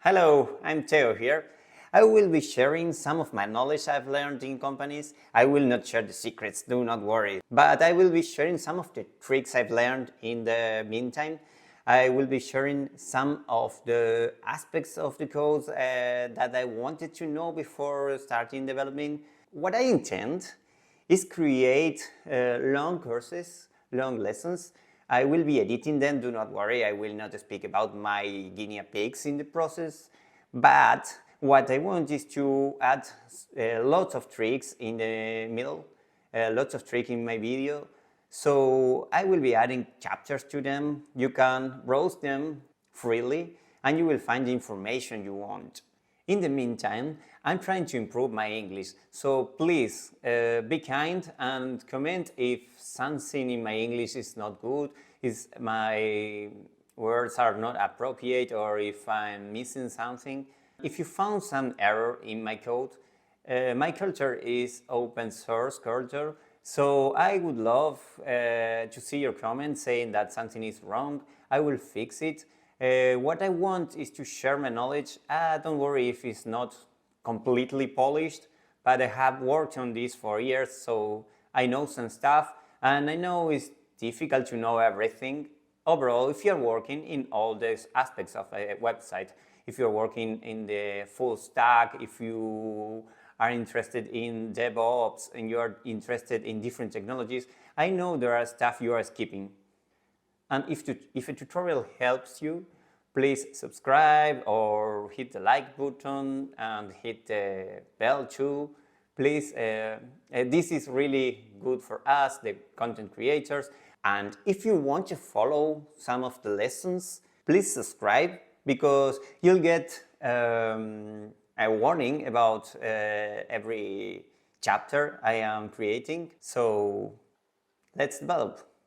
Hello, I'm Theo here. I will be sharing some of my knowledge I've learned in companies. I will not share the secrets, do not worry. But I will be sharing some of the tricks I've learned in the meantime. I will be sharing some of the aspects of the code that I wanted to know before starting developing. What I intend is create long courses, long lessons. I will be editing them, do not worry, I will not speak about my guinea pigs in the process, but what I want is to add lots of tricks in the middle, lots of tricks in my video. So I will be adding chapters to them, you can browse them freely and you will find the information you want. In the meantime, I'm trying to improve my English, so please be kind and comment if something in my English is not good, if my words are not appropriate or if I'm missing something. If you found some error in my code, my culture is open source culture, so I would love to see your comments saying that something is wrong. I will fix it. What I want is to share my knowledge. Don't worry if it's not completely polished, but I have worked on this for years, so I know some stuff, and I know it's difficult to know everything. Overall, if you're working in all these aspects of a website, if you're working in the full stack, if you are interested in DevOps and you're interested in different technologies, I know there are stuff you are skipping. And if a tutorial helps you, please subscribe or hit the like button and hit the bell too. Please, this is really good for us, the content creators. And if you want to follow some of the lessons, please subscribe because you'll get a warning about every chapter I am creating. So let's develop.